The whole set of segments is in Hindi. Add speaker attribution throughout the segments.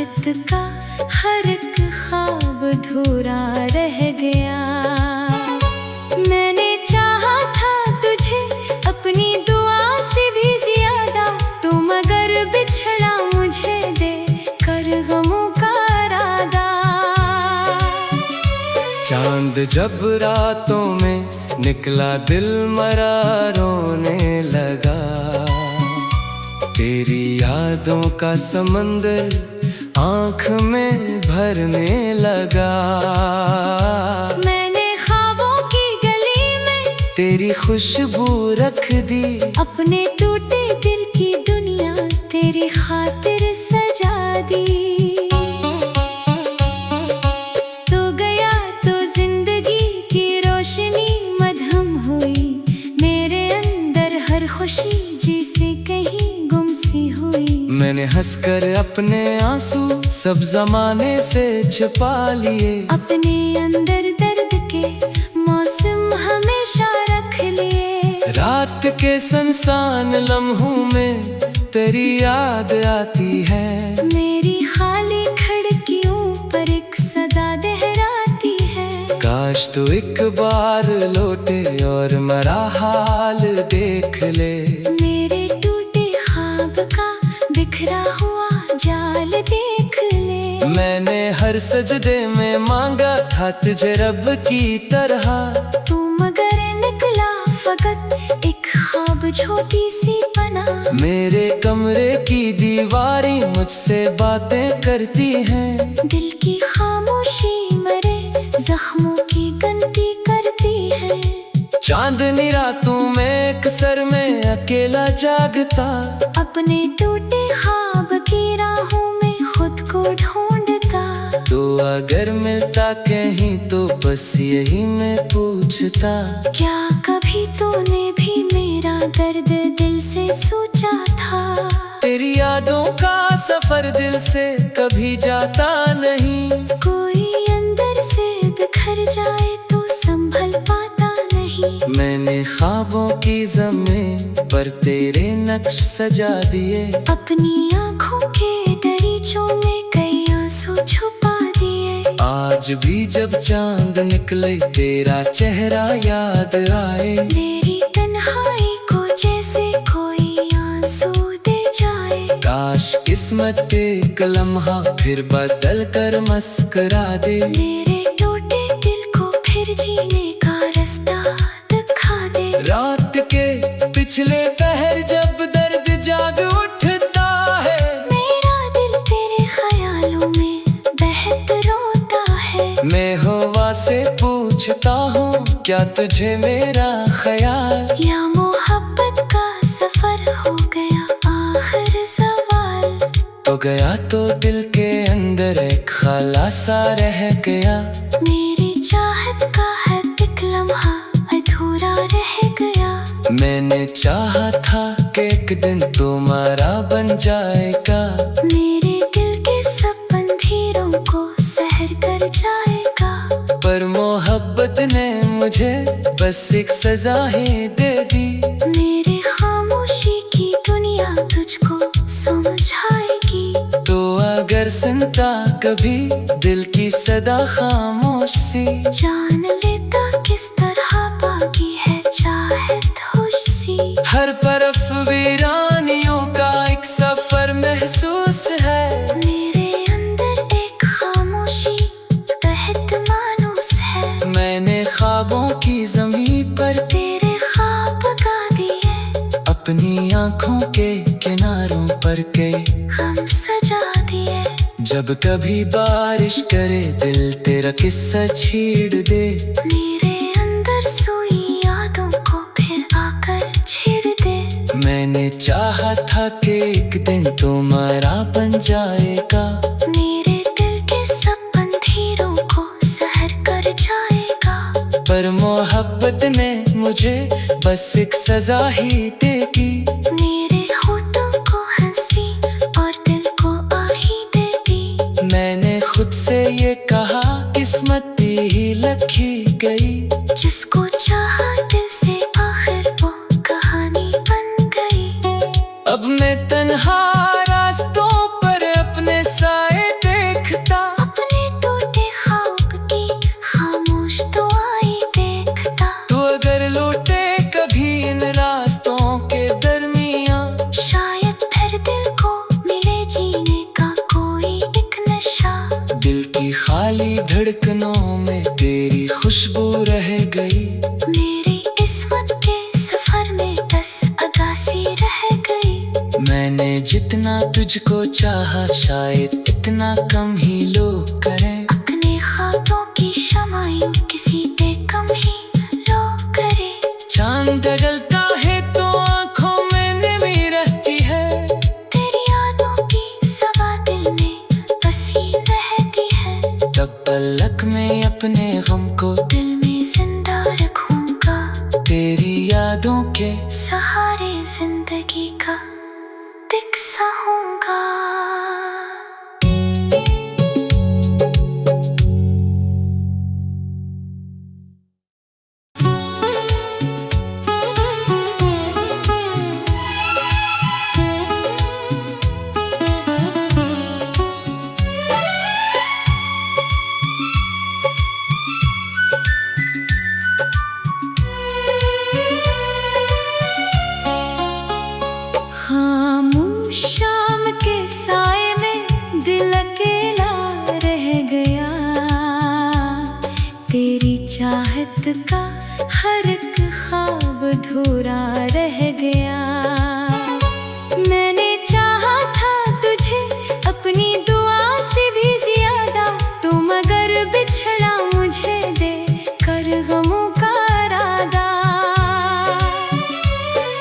Speaker 1: चाहत का हर एक ख्वाब अधूरा रह गया। मैंने चाहा था तुझे अपनी दुआ से भी ज्यादा, तू मगर बिछड़ा मुझे दे कर गमों का इरादा।
Speaker 2: चांद जब रातों में निकला दिल मरा रोने लगा, तेरी यादों का समंदर आँख में भरने लगा।
Speaker 1: मैंने ख्वाबों की गली में
Speaker 2: तेरी खुशबू रख दी,
Speaker 1: अपने टूटे दिल की दुनिया तेरी खातिर सजा दी। तू गया तो जिंदगी की रोशनी मधुम हुई, मेरे अंदर हर खुशी जिसे कहीं गुम सी हुई।
Speaker 2: मैंने हंसकर अपने आंसू सब जमाने से छुपा लिए,
Speaker 1: अपने अंदर दर्द के मौसम हमेशा रख लिए।
Speaker 2: रात के सुनसान लम्हों में तेरी याद आती है,
Speaker 1: मेरी खाली खिड़कियों पर एक सदा दोहराती है।
Speaker 2: काश तू एक बार लौटे और मेरा हाल देख ले,
Speaker 1: मेरे टूटे ख्वाब का बिखरा हुआ जाल देख ले।
Speaker 2: मैंने हर सजदे में मांगा था तुझे रब की तरह,
Speaker 1: तू मगर निकला फकत एक ख्वाब छोटी सी बना।
Speaker 2: मेरे कमरे की दीवारें मुझसे बातें करती हैं,
Speaker 1: दिल की खामोशी मरे जख्मों की गिनती करती है।
Speaker 2: चांदनी रातों में कसर में अकेला जागता,
Speaker 1: अपने टूटे ख्वाब की राहों में खुद को ढूंढता।
Speaker 2: तो अगर मिलता कहीं तो बस यही मैं पूछता,
Speaker 1: क्या कभी तूने भी मेरा दर्द दिल से सोचा था?
Speaker 2: तेरी यादों का सफर दिल से कभी जाता नहीं,
Speaker 1: कोई अंदर से बिखर जाए तो संभल पाता नहीं।
Speaker 2: मैंने ख्वाबों की ज़मीन पर तेरे नक्श सजा दिए,
Speaker 1: अपनी आँखों के दरीचों में कई आंसू छुपा दिए।
Speaker 2: आज भी जब चांद निकले तेरा चेहरा याद आए,
Speaker 1: मेरी तन्हाई को जैसे कोई आंसू दे जाए।
Speaker 2: काश किस्मत एक लम्हा फिर बदल कर मस्करा दे,
Speaker 1: मेरे टूटे दिल को फिर जीने का रास्ता दिखा दे।
Speaker 2: रात के पिछले पहर जब दर्द जाग उठता है,
Speaker 1: मेरा दिल तेरे ख्यालों में बहक रोता है।
Speaker 2: मैं हवा से पूछता हूँ क्या तुझे मेरा ख्याल,
Speaker 1: या मोहब्बत का सफर हो गया आखिर सवाल।
Speaker 2: तो गया तो दिल के अंदर एक खाला सा रह गया,
Speaker 1: मेरी चाहत का है एक लम्हा अधूरा रह गया।
Speaker 2: मैंने चाहा था कि एक दिन तुम्हारा बन जाएगा,
Speaker 1: मेरे दिल के सब अंधेरों को सहर कर जाएगा।
Speaker 2: पर मोहब्बत ने मुझे बस एक सजा ही दे दी,
Speaker 1: मेरी खामोशी की दुनिया तुझको समझाएगी।
Speaker 2: तो अगर सुनता कभी दिल की सदा खामोश सी,
Speaker 1: जान लेता किस तरह बाकी है चाहत खुशी।
Speaker 2: हर तरफ वीरानियों का एक सफर महसूस है,
Speaker 1: मेरे अंदर एक खामोशी बहत मानूस है।
Speaker 2: मैंने ख्वाबों की ज़मीन पर
Speaker 1: तेरे ख्वाब गा दिए,
Speaker 2: अपनी आँखों के किनारों पर के
Speaker 1: हम सजा दिए।
Speaker 2: जब कभी बारिश करे दिल तेरा किस्सा छेड़ दे,
Speaker 1: मेरे अंदर सोई यादों को फिर आकर छेड़ दे।
Speaker 2: मैंने चाहा था कि एक दिन तुम्हारा बन जाएगा,
Speaker 1: मेरे दिल के सब अंधेरों को सहर कर जाएगा।
Speaker 2: पर मोहब्बत ने मुझे बस एक सजा ही देगी,
Speaker 1: मेरे होठों को हंसी और दिल को आही देगी।
Speaker 2: मैंने खुद से ये कहा किस्मत ही लखी गई,
Speaker 1: जिसको चाहा दिल से आखिर वो कहानी बन गई।
Speaker 2: अब मैं तन्हा रास्तों पर अपने साए की खाली धड़कनों में तेरी खुशबू रह गई।
Speaker 1: मेरी किस्मत के सफर में 10 अगासी रह गई।
Speaker 2: मैंने जितना तुझको चाहा शायद इतना कम ही लोग करें।
Speaker 1: अपने ख्वाबों की शमा यूं किसी पे कम ही लोग करे।
Speaker 2: चांद डगलता है तो आँखों में नमी रहती है।
Speaker 1: तेरी यादों की सवा दिल में बसी रहती है।
Speaker 2: तब पलक में अपने गम को
Speaker 1: दिल में जिंदा रखूंगा।
Speaker 2: तेरी यादों के
Speaker 1: सहारे जिंदगी का दिक्सा होगा। खामोश शाम के साए में दिल अकेला रह गया। तेरी चाहत का हर एक ख्वाब अधूरा रह गया। मैंने चाहा था तुझे अपनी दुआ से भी ज्यादा, तू मगर बिछड़ा मुझे दे कर गमों का इरादा।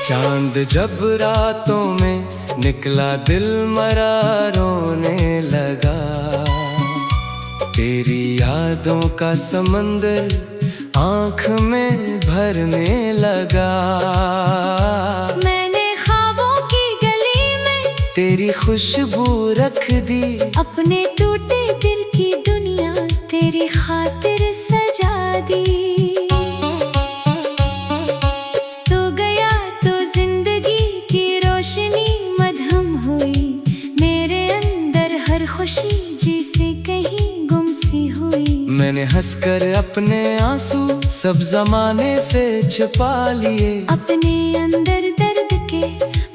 Speaker 2: चांद जब रातों में निकला दिल मरा रोने लगा। तेरी यादों का समंदर आँख में भरने लगा।
Speaker 1: मैंने ख्वाबों की गली में
Speaker 2: तेरी खुशबू रख दी।
Speaker 1: अपने टूटे दिल की दुनिया तेरी खातिर सजा दी। तू गया तो जिंदगी की रोशनी मधुम हुई। मेरे अंदर हर खुशी जिसे कहीं गुम सी हुई।
Speaker 2: मैंने हंसकर अपने आंसू सब जमाने से छुपा लिए।
Speaker 1: अपने अंदर दर्द के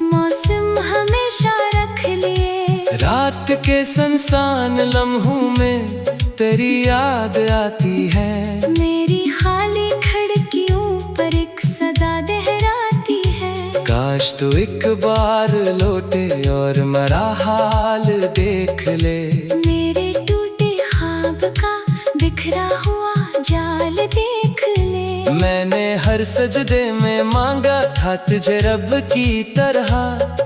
Speaker 1: मौसम हमेशा रख लिए।
Speaker 2: रात के सुनसान लम्हों में तेरी याद आती है।
Speaker 1: मेरी खाली खिड़कियों पर एक सदा दोहराती है।
Speaker 2: काश तू एक बार लौटे और मेरा हाल देख ले।
Speaker 1: मेरे टूटे ख्वाब का बिखरा हुआ जाल देख ले।
Speaker 2: मैंने हर सजदे में मांगा था तुझे रब की तरह।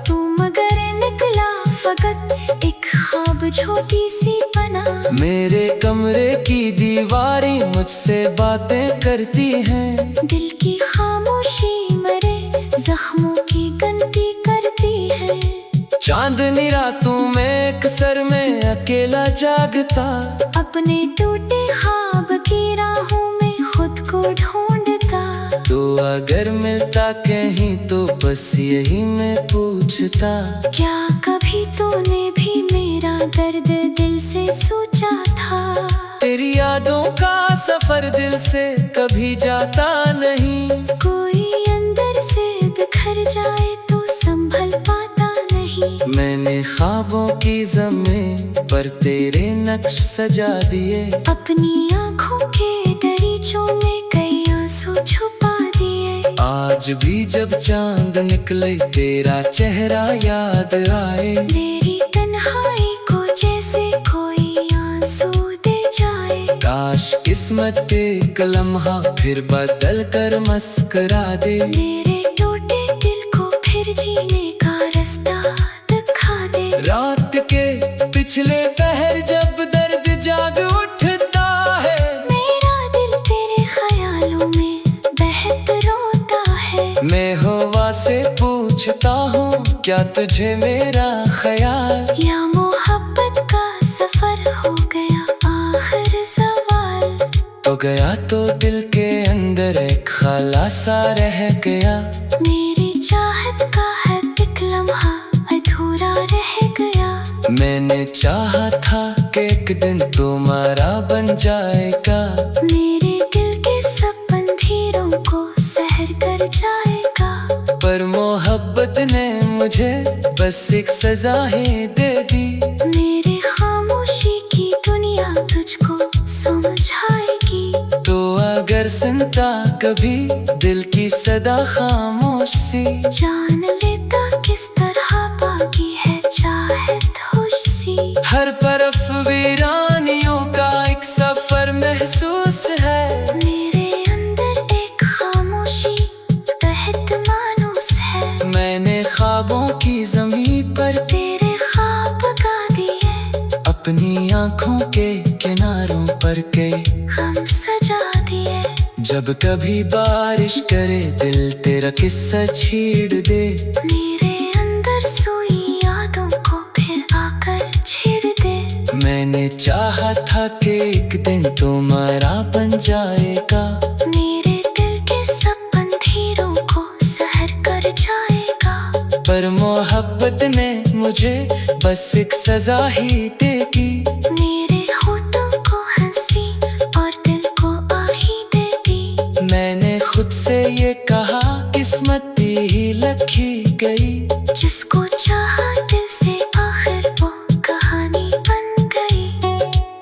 Speaker 1: तू मगर निकला फकत एक ख्वाब छोटी सी बना।
Speaker 2: मेरे कमरे की दीवारें मुझसे बातें करती हैं।
Speaker 1: दिल की खामोशी मरे जख्मों की गिनती करती है।
Speaker 2: चांदनी रातों में एक सर में अकेला जागता।
Speaker 1: अपने टूटे ख्वाब की राहों में खुद को ढूंढता।
Speaker 2: तो अगर मिलता कहीं तो बस यही मैं पूछता।
Speaker 1: क्या कभी तूने भी मेरा दर्द दिल से सोचा था।
Speaker 2: तेरी यादों का सफर दिल से कभी जाता नहीं।
Speaker 1: कोई अंदर से बिखर जाए तो संभल पाता नहीं।
Speaker 2: मैंने ख्वाबों की ज़मीं पर तेरे नक्श सजा दिए।
Speaker 1: अपनी आँखों के दरीचों में कई आंसू छुपा दिए।
Speaker 2: आज भी जब चांद निकले तेरा चेहरा याद आए।
Speaker 1: मेरी तन्हाई को जैसे कोई आंसू दे जाए।
Speaker 2: काश किस्मत एक लम्हा फिर बदल कर मस्करा दे।
Speaker 1: मेरे टूटे दिल को फिर जीने का रास्ता दिखा दे।
Speaker 2: रात के पिछले पहर जब दर्द जाग उठता है।
Speaker 1: मेरा दिल तेरे ख्यालों में बहत रोता है।
Speaker 2: मैं हवा से पूछता हूँ क्या तुझे मेरा ख्याल।
Speaker 1: या मोहब्बत का सफर हो गया आखिर सवाल।
Speaker 2: तो गया तो दिल के अंदर एक खाला सा रह गया।
Speaker 1: मेरी चाहत का है एक लम्हा अधूरा रह गया।
Speaker 2: मैंने चाहा था कि एक दिन तुम्हारा बन जाएगा।
Speaker 1: मेरे दिल के सब अंधेरों को सहर कर जाएगा।
Speaker 2: पर मोहब्बत ने मुझे बस एक सजा ही दे दी।
Speaker 1: मेरे खामोशी की दुनिया तुझ
Speaker 2: कभी दिल की सदा खामोश सी,
Speaker 1: जान लेता किस तरह बाकी है चाहत खुशी।
Speaker 2: हर तरफ वीरानियों का एक सफर महसूस है।
Speaker 1: मेरे अंदर एक खामोशी तहत मानूस है।
Speaker 2: मैंने ख्वाबों की ज़मीन पर
Speaker 1: तेरे ख्वाब गा दिए,
Speaker 2: अपनी आँखों के किनारों पर के
Speaker 1: हम सजा दिए।
Speaker 2: जब कभी बारिश करे दिल तेरा किस्सा छेड़ दे,
Speaker 1: मेरे अंदर सोई यादों को फिर आकर छेड़ दे।
Speaker 2: मैंने चाहा था कि एक दिन तुम्हारा बन जाएगा,
Speaker 1: मेरे दिल के सब अंधेरों को सहर कर जाएगा।
Speaker 2: पर मोहब्बत ने मुझे बस एक सजा ही देगी।
Speaker 1: मेरे होठों को हंसी और दिल को आही देगी।
Speaker 2: मैंने खुद से ये कहा किस्मत ही लिखी गई,
Speaker 1: जिसको चाहा दिल से आखिर वो कहानी बन गई।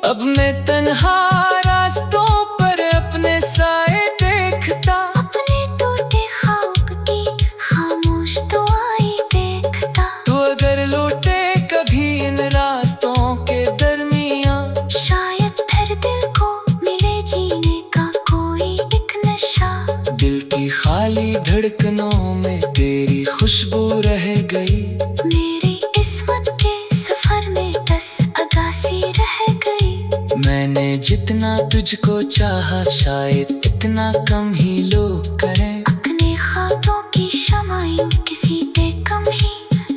Speaker 2: अब मैं तन्हा रास्तों पर अपने साए देखता,
Speaker 1: अपने टूटे ख्वाब की खामोश दुआएं देखता।
Speaker 2: तो अगर लौटे कभी इन रास्तों के दरमियां,
Speaker 1: शायद फिर दिल को मिले जीने का कोई एक नशा।
Speaker 2: दिल की खाली धड़कनों में तेरी खुशबू रह गई।
Speaker 1: मेरी किस्मत के सफर में 10 अगासी रह गई।
Speaker 2: मैंने जितना तुझको चाहा शायद इतना कम ही लोग करें,
Speaker 1: अपने ख्वाबों की शमायूं किसी पे कम ही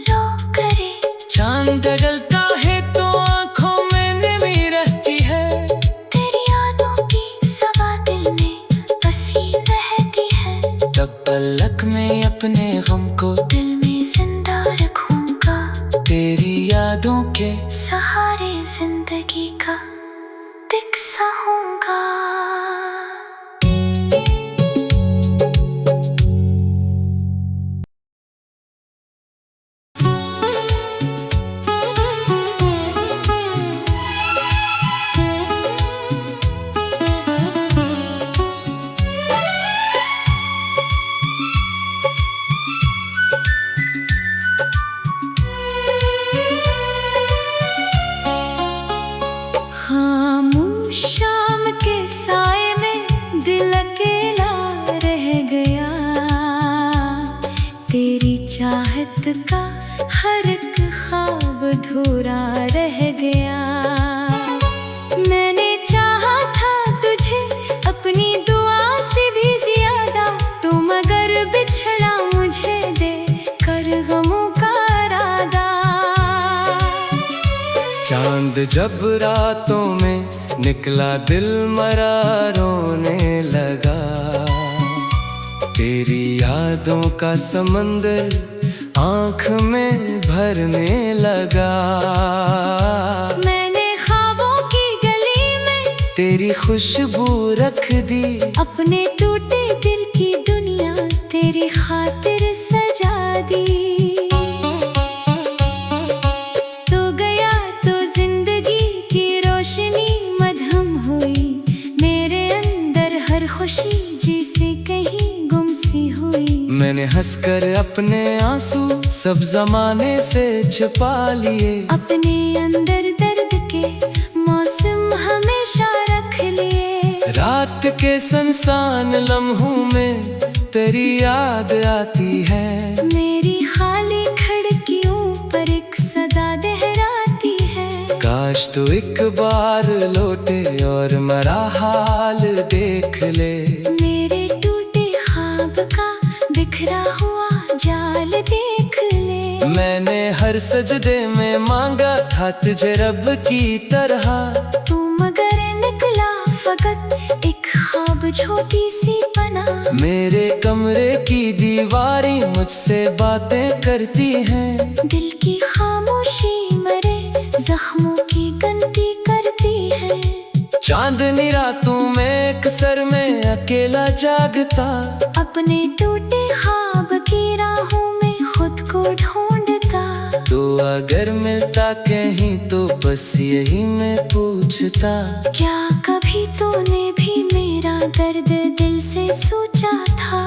Speaker 1: लोग करे।
Speaker 2: चांद डलता है तो आँखों में नमी रहती है,
Speaker 1: तेरी यादों की सवा दिल में बसी रहती है।
Speaker 2: तब पलक में अपने गम को
Speaker 1: दिल में जिंदा रखूंगा,
Speaker 2: तेरी यादों के
Speaker 1: सहारे जिंदगी का दिक्सा होगा। खामोश शाम के साए में दिल अकेला रह गया। तेरी चाहत का हर एक ख्वाब अधूरा रह गया। मैंने चाहा था तुझे अपनी दुआ से भी ज्यादा, तो मगर बिछड़ा मुझे दे कर गमों का इरादा।
Speaker 2: चांद जब रातों में निकला दिल मरा रोने लगा, तेरी यादों का समंदर आँख में भरने लगा।
Speaker 1: मैंने ख्वाबों की गली में
Speaker 2: तेरी खुशबू रख दी,
Speaker 1: अपने टूटे दिल की दुनिया तेरी खातिर सजा दी। तू गया तो जिंदगी की रोशनी मधुम हुई, मेरे अंदर हर खुशी जिसे कहीं गुम सी हुई।
Speaker 2: मैंने हंसकर अपने आंसू सब जमाने से छुपा लिए,
Speaker 1: अपने अंदर दर्द के मौसम हमेशा रख लिए।
Speaker 2: रात के सुनसान लम्हों में तेरी याद आती है,
Speaker 1: मेरी खाली खिड़कियों पर एक सदा दहराती है।
Speaker 2: काश तू एक बार लौटे और मेरा हाल देख ले,
Speaker 1: मेरे टूटे ख्वाब का बिखरा हुआ जाल देख ले।
Speaker 2: मैंने हर सजदे में मांगा था तुझे रब की तरह,
Speaker 1: तू मगर निकला फकत एक ख्वाब छोटी सी बना।
Speaker 2: मेरे कमरे की दीवारें मुझसे बातें करती हैं,
Speaker 1: दिल की खामोशी मरे जख्मों की गिनती करती है।
Speaker 2: चांदनी रातों में एक सर में अकेला जागता,
Speaker 1: अपने टूटे ख्वाब की राहों में खुद को ढूंढता।
Speaker 2: तो अगर मिलता कहीं तो बस यही मैं पूछता,
Speaker 1: क्या कभी तूने भी मेरा दर्द दिल से सोचा था?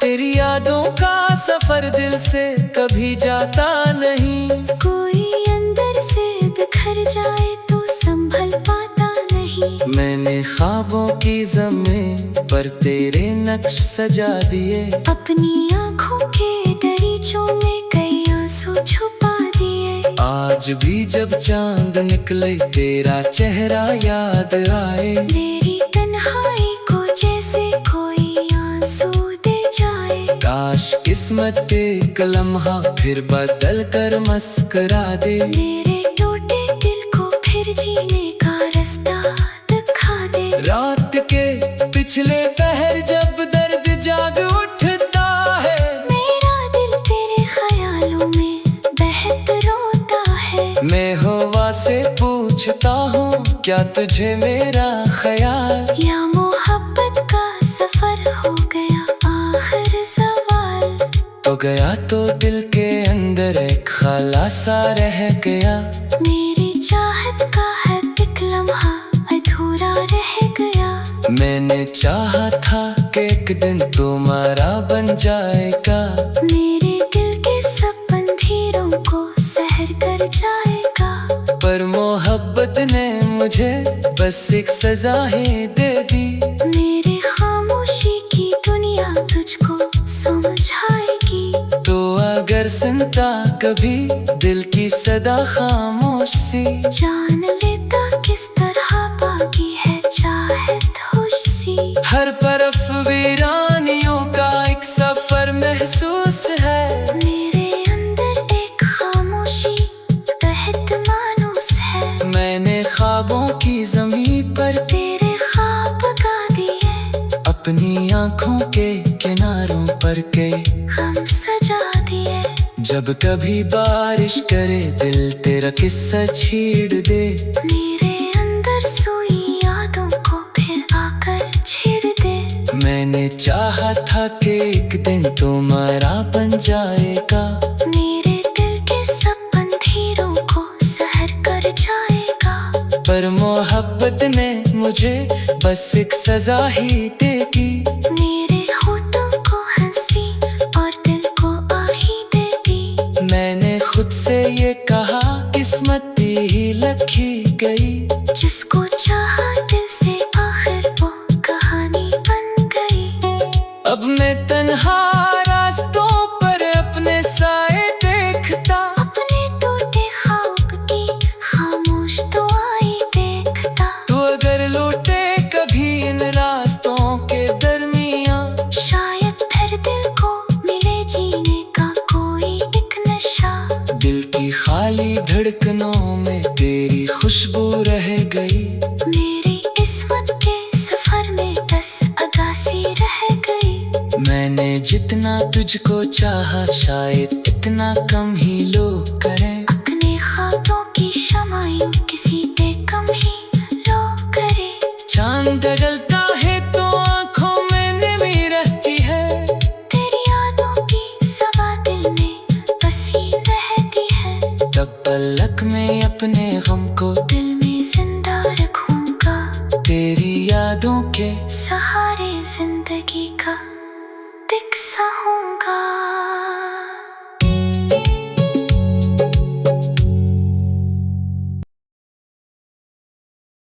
Speaker 2: तेरी यादों का सफर दिल से कभी जाता नहीं।
Speaker 1: कोई अंदर से बिखर जाए तो संभल पाता नहीं।
Speaker 2: मैंने ख्वाबों की ज़मीन पर तेरे नक्श सजा दिए,
Speaker 1: अपनी आँखों के दरीचों में कई आंसू छुपा दिए।
Speaker 2: आज भी जब चांद निकले तेरा चेहरा याद आए,
Speaker 1: मेरी तन्हाई को जैसे कोई आंसू दे जाए।
Speaker 2: काश किस्मत एक लम्हा फिर बदल कर मस्करा दे,
Speaker 1: मेरे टूटे दिल को फिर जीने का रास्ता दिखा दे।
Speaker 2: रात के पिछले पहर जब दर्द जाग उठता है,
Speaker 1: मेरा दिल तेरे ख्यालों में बहत रोता है।
Speaker 2: मैं हवा से पूछता हूँ क्या तुझे मेरा ख्याल,
Speaker 1: या मोहब्बत का सफर हो गया आखिर सवाल।
Speaker 2: तो गया तो दिल के अंदर एक खाला सा रह गया,
Speaker 1: मेरी चाहत का है एक लम्हा अधूरा रह गया।
Speaker 2: मैंने चाहा था कि एक दिन तुम्हारा बन जाएगा,
Speaker 1: मेरे दिल के सब अंधेरों को सहर कर जाएगा।
Speaker 2: पर मोहब्बत ने मुझे बस एक सजा ही दे दी।
Speaker 1: मेरी खामोशी की दुनिया तुझको समझाएगी।
Speaker 2: तो अगर सुनता कभी दिल की सदा खामोश सी,
Speaker 1: जान लेता किस तरह बाकी है चाहत खुशी।
Speaker 2: हर तरफ वीरानियों का एक सफर महसूस है,
Speaker 1: मेरे अंदर एक खामोशी बहत मानूस है।
Speaker 2: मैंने ख्वाबों की ज़मीन पर
Speaker 1: तेरे ख्वाब गा दिए,
Speaker 2: अपनी आँखों के किनारों पर के
Speaker 1: हम सजा दिए।
Speaker 2: जब कभी बारिश करे दिल तेरा किस्सा छेड़ दे,
Speaker 1: मेरे अंदर सोई यादों को फिर आकर छेड़ दे।
Speaker 2: मैंने चाहा था कि एक दिन तुम्हारा बन जाएगा,
Speaker 1: मेरे दिल के सब अंधेरों को सहर कर जाएगा।
Speaker 2: पर मोहब्बत ने मुझे बस एक सजा ही देगी।
Speaker 1: मेरे होठों को हंसी और दिल को आही देगी।
Speaker 2: मैंने खुद से ये कहा किस्मत ही लखी गई,
Speaker 1: जिसको चाहा दिल से आखिर वो कहानी बन गई।
Speaker 2: अब मैं तन्हा रास्तों पर अपने साए देखता,
Speaker 1: अपने टूटे ख्वाब की खामोश दुआएं देखता।
Speaker 2: तो अगर लौटे कभी इन रास्तों के दरमियां,
Speaker 1: शायद फिर दिल को मिले जीने का कोई एक नशा।
Speaker 2: दिल की खाली धड़कनों में तेरी खुशबू रह गई,
Speaker 1: मेरी किस्मत के सफर में बस अगासी रह गई।
Speaker 2: मैंने जितना तुझको चाहा शायद इतना कम ही लोग करें,
Speaker 1: अपने ख्वाबों की शमायूं किसी पे कम ही लोग करे।
Speaker 2: चांद डगलता है तो आँखों में नमी रहती है,
Speaker 1: तेरी यादों की सवा दिल में बसी रहती है।
Speaker 2: तब पलक में अपने गम को
Speaker 1: दिल में जिंदा रखूंगा,
Speaker 2: तेरी यादों के
Speaker 1: सहारे जिंदगी का दिक्सा हूँ।